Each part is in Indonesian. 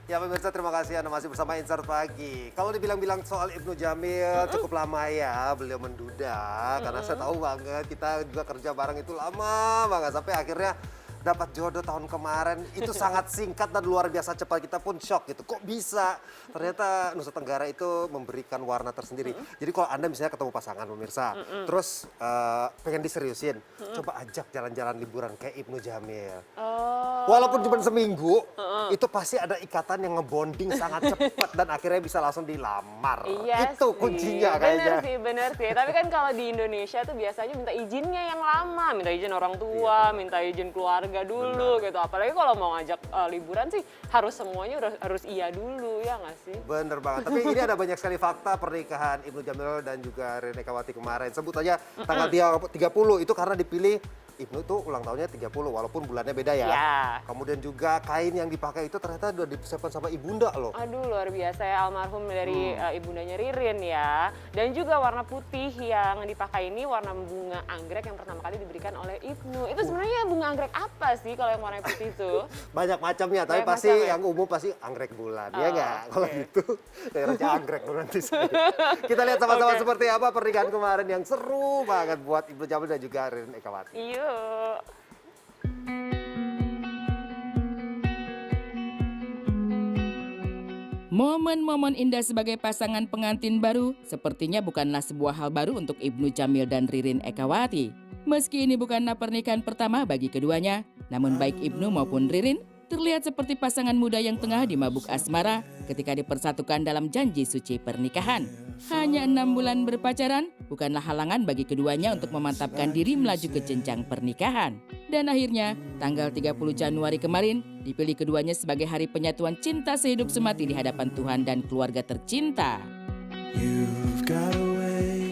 Ya pemirsa, terima kasih Anda masih bersama Insert Pagi. Kalau dibilang-bilang soal Ibnu Jamil cukup lama ya beliau menduda. Karena saya tahu banget kita juga kerja bareng itu lama banget. Sampai akhirnya dapat jodoh tahun kemarin itu sangat singkat dan luar biasa cepat. Kita pun shock gitu. Kok bisa? Ternyata Nusa Tenggara itu memberikan warna tersendiri. Jadi kalau Anda misalnya ketemu pasangan pemirsa, terus pengen diseriusin, coba ajak jalan-jalan liburan kayak Ibnu Jamil. Walaupun cuma seminggu, itu pasti ada ikatan yang ngebonding sangat cepat dan akhirnya bisa langsung dilamar. Iya Itu sih. kuncinya kayaknya. Bener sih. Tapi kan kalau di Indonesia tuh biasanya minta izinnya yang lama, minta izin orang tua, minta izin keluarga dulu gitu. Apalagi kalau mau ngajak liburan sih harus semuanya harus iya dulu, ya nggak sih? Bener banget, tapi ini ada banyak sekali fakta pernikahan Ibnu Jamil dan juga Ririn Ekawati kemarin. Sebut aja tanggal 30 itu karena dipilih Ibnu tuh ulang tahunnya 30 walaupun bulannya beda ya. Kemudian juga kain yang dipakai itu ternyata udah dipersiapkan sama ibunda loh. Aduh, luar biasa ya, almarhum dari ibundanya Ririn ya. Dan juga warna putih yang dipakai ini warna bunga anggrek yang pertama kali diberikan oleh Ibnu. Itu sebenarnya bunga anggrek apa sih kalau yang warna putih itu? Banyak macamnya, tapi Banyak pasti macam ya? yang umum pasti anggrek bulan, ya nggak? Kalau gitu, daerahnya anggrek tuh nanti saya. Kita lihat sama-sama seperti apa pernikahan kemarin yang seru banget buat Ibnu Jamil dan juga Ririn Ekawati. Yuk. Momen-momen indah sebagai pasangan pengantin baru sepertinya bukanlah sebuah hal baru untuk Ibnu Jamil dan Ririn Ekawati. Meski ini bukanlah pernikahan pertama bagi keduanya, namun baik Ibnu maupun Ririn terlihat seperti pasangan muda yang tengah dimabuk asmara ketika dipersatukan dalam janji suci pernikahan. Hanya 6 bulan berpacaran bukanlah halangan bagi keduanya untuk memantapkan diri melaju ke jenjang pernikahan. Dan akhirnya, tanggal 30 Januari kemarin, dipilih keduanya sebagai hari penyatuan cinta sehidup semati di hadapan Tuhan dan keluarga tercinta.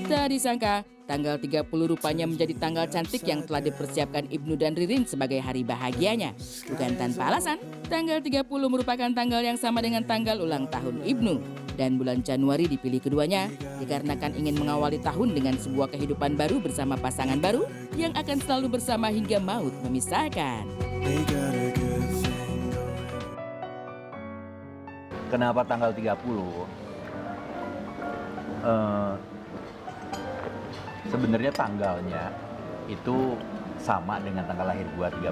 Tak disangka, tanggal 30 rupanya menjadi tanggal cantik yang telah dipersiapkan Ibnu dan Ririn sebagai hari bahagianya. Bukan tanpa alasan, tanggal 30 merupakan tanggal yang sama dengan tanggal ulang tahun Ibnu. Dan bulan Januari dipilih keduanya dikarenakan ingin mengawali tahun dengan sebuah kehidupan baru bersama pasangan baru yang akan selalu bersama hingga maut memisahkan. Kenapa tanggal 30? Sebenarnya tanggalnya itu sama dengan tanggal lahir gua 30.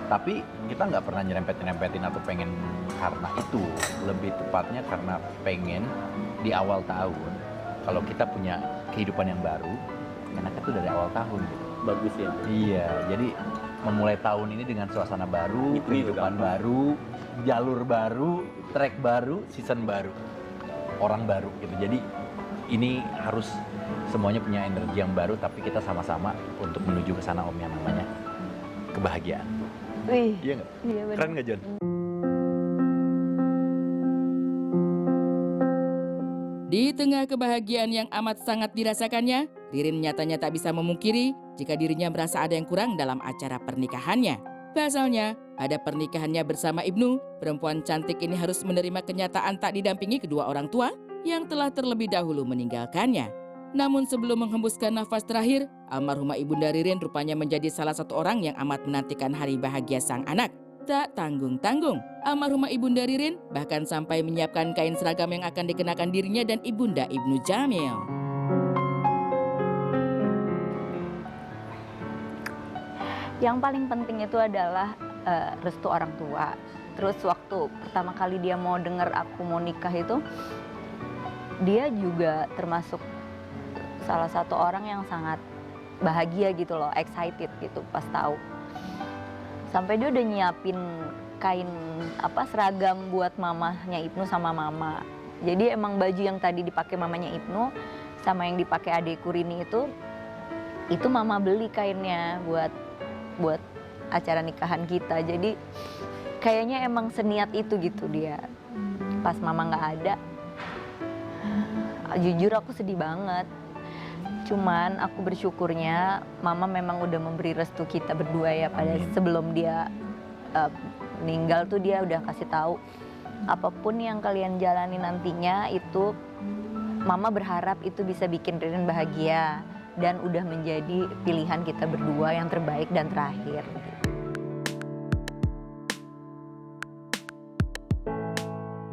Tapi kita nggak pernah nyerempet-nyerempetin atau pengen karena itu. Lebih tepatnya karena pengen di awal tahun, kalau kita punya kehidupan yang baru, enaknya tuh dari awal tahun gitu. Bagus ya. Iya, jadi memulai tahun ini dengan suasana baru, kehidupan baru, jalur baru, track baru, season baru, orang baru gitu. Jadi ini harus semuanya punya energi yang baru, tapi kita sama-sama untuk menuju ke sana om yang namanya kebahagiaan. Wih, Iya nggak? iya benar. Keren nggak John? Di tengah kebahagiaan yang amat sangat dirasakannya, Ririn nyatanya tak bisa memungkiri jika dirinya merasa ada yang kurang dalam acara pernikahannya. Pasalnya, pada pernikahannya bersama Ibnu, perempuan cantik ini harus menerima kenyataan tak didampingi kedua orang tua yang telah terlebih dahulu meninggalkannya. Namun sebelum menghembuskan nafas terakhir, almarhumah Ibunda Ririn rupanya menjadi salah satu orang yang amat menantikan hari bahagia sang anak. Tak tanggung-tanggung, almarhumah Ibunda Ririn bahkan sampai menyiapkan kain seragam yang akan dikenakan dirinya dan Ibunda Ibnu Jamil. Yang paling penting itu adalah restu orang tua. Terus waktu pertama kali dia mau dengar aku mau nikah itu, dia juga termasuk salah satu orang yang sangat bahagia gitu loh, excited gitu pas tahu. Sampai dia udah nyiapin kain seragam buat mamahnya Ibnu sama mama. Jadi emang baju yang tadi dipakai mamanya Ibnu sama yang dipakai adekku Rini itu mama beli kainnya buat acara nikahan kita. Jadi kayaknya emang seniat itu gitu dia. Pas mama nggak ada, jujur aku sedih banget. Cuman aku bersyukurnya mama memang udah memberi restu kita berdua ya pada sebelum dia meninggal tuh dia udah kasih tahu apapun yang kalian jalani nantinya itu mama berharap itu bisa bikin Ririn bahagia dan udah menjadi pilihan kita berdua yang terbaik dan terakhir.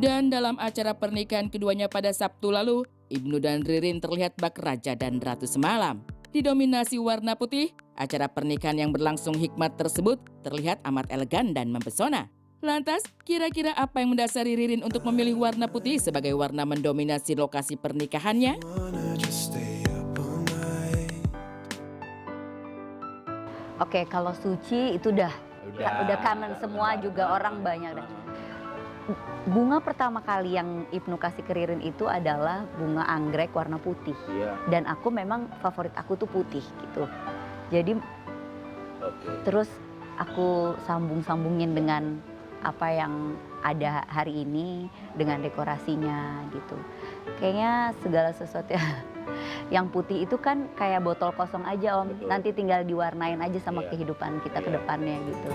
Dan dalam acara pernikahan keduanya pada Sabtu lalu, Ibnu dan Ririn terlihat bak raja dan ratu semalam. Didominasi warna putih, acara pernikahan yang berlangsung hikmat tersebut terlihat amat elegan dan mempesona. Lantas, kira-kira apa yang mendasari Ririn untuk memilih warna putih sebagai warna mendominasi lokasi pernikahannya? Oke, kalau suci itu udah common semua juga orang banyak. Bunga pertama kali yang Ibnu kasih ke Ririn itu adalah bunga anggrek warna putih. Dan aku memang favorit aku tuh putih gitu. Jadi terus aku sambung-sambungin dengan apa yang ada hari ini dengan dekorasinya gitu. Kayaknya segala sesuatu yang putih itu kan kayak botol kosong aja Om. Betul. Nanti tinggal diwarnain aja sama Iya. kehidupan kita ke Iya. depannya gitu.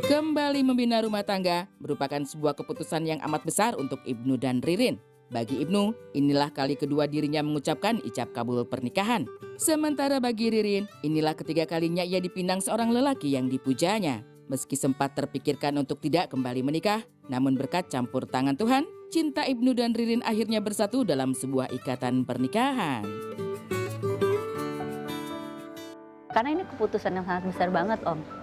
Kembali membina rumah tangga merupakan sebuah keputusan yang amat besar untuk Ibnu dan Ririn. Bagi Ibnu, inilah kali kedua dirinya mengucapkan ijab kabul pernikahan. Sementara bagi Ririn, inilah ketiga kalinya ia dipinang seorang lelaki yang dipujanya. Meski sempat terpikirkan untuk tidak kembali menikah, namun berkat campur tangan Tuhan, cinta Ibnu dan Ririn akhirnya bersatu dalam sebuah ikatan pernikahan. Karena ini keputusan yang sangat besar banget Om.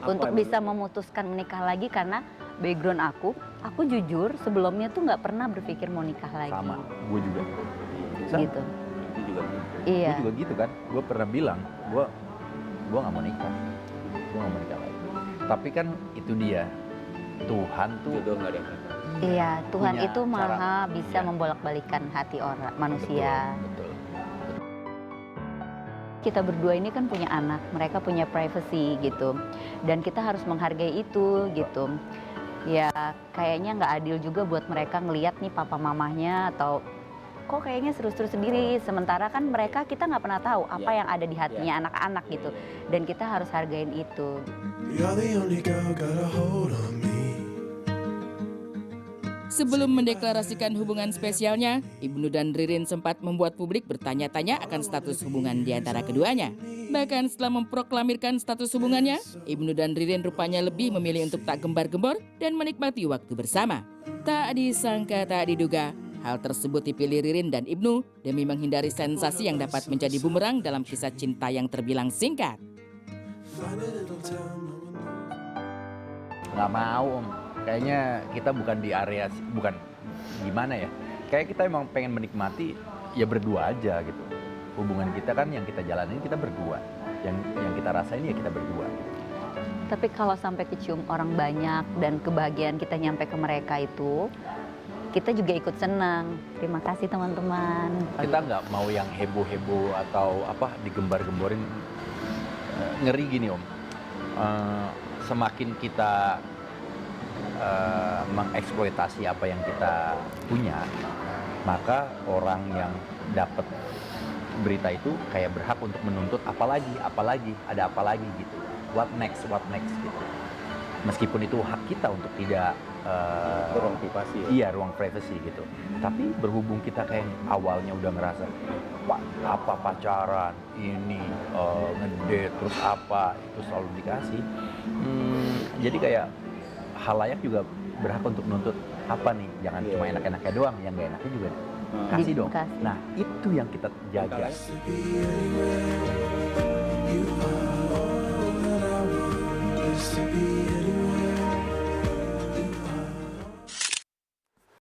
Untuk bisa memutuskan menikah lagi karena background aku jujur sebelumnya tuh nggak pernah berpikir mau nikah lagi. Sama, gue juga. Gitu. Itu juga. Iya. Gue juga gitu kan. Gue pernah bilang, gue nggak mau nikah. Gue nggak mau nikah lagi. Tapi kan itu dia. Tuhan tuh Iya, Tuhan punya itu maha cara. bisa Iya. membolak-balikan hati orang manusia. Betul. Kita berdua ini kan punya anak, mereka punya privacy gitu. Dan kita harus menghargai itu gitu. Ya kayaknya nggak adil juga buat mereka ngelihat nih papa mamahnya atau kok kayaknya seru-seru sendiri. Sementara kan mereka kita nggak pernah tahu apa yang ada di hatinya anak-anak gitu. Dan kita harus hargain itu. You're the only girl got a hold on me. Sebelum mendeklarasikan hubungan spesialnya, Ibnu dan Ririn sempat membuat publik bertanya-tanya akan status hubungan di antara keduanya. Bahkan setelah memproklamirkan status hubungannya, Ibnu dan Ririn rupanya lebih memilih untuk tak gembar-gembor dan menikmati waktu bersama. Tak disangka tak diduga, hal tersebut dipilih Ririn dan Ibnu demi menghindari sensasi yang dapat menjadi bumerang dalam kisah cinta yang terbilang singkat. Find a little town, no one knows. Nggak mau Om. Kayaknya kita bukan di area, bukan gimana ya. Kayak kita emang pengen menikmati ya berdua aja gitu. Hubungan kita kan yang kita jalanin kita berdua. Yang kita rasain ya kita berdua. Tapi kalau sampai kecium orang banyak dan kebahagiaan kita nyampe ke mereka itu, kita juga ikut senang. Terima kasih teman-teman. Kita nggak mau yang heboh-heboh atau apa digembar-gemborin. Ngeri gini Om. Semakin kita mengeksploitasi apa yang kita punya, maka orang yang dapat berita itu kayak berhak untuk menuntut apalagi, ada apa lagi gitu. What next gitu. Meskipun itu hak kita untuk tidak ruang privasi ya? Iya, ruang privacy gitu. Tapi berhubung kita kayak awalnya udah ngerasa apa pacaran, ini ngedate terus apa itu selalu dikasih. Jadi kayak halayak juga berhak untuk nuntut apa nih, jangan cuma enak-enaknya doang, yang gak enaknya juga kasih dong. Dikasih. Nah itu yang kita jaga. To be anywhere you are.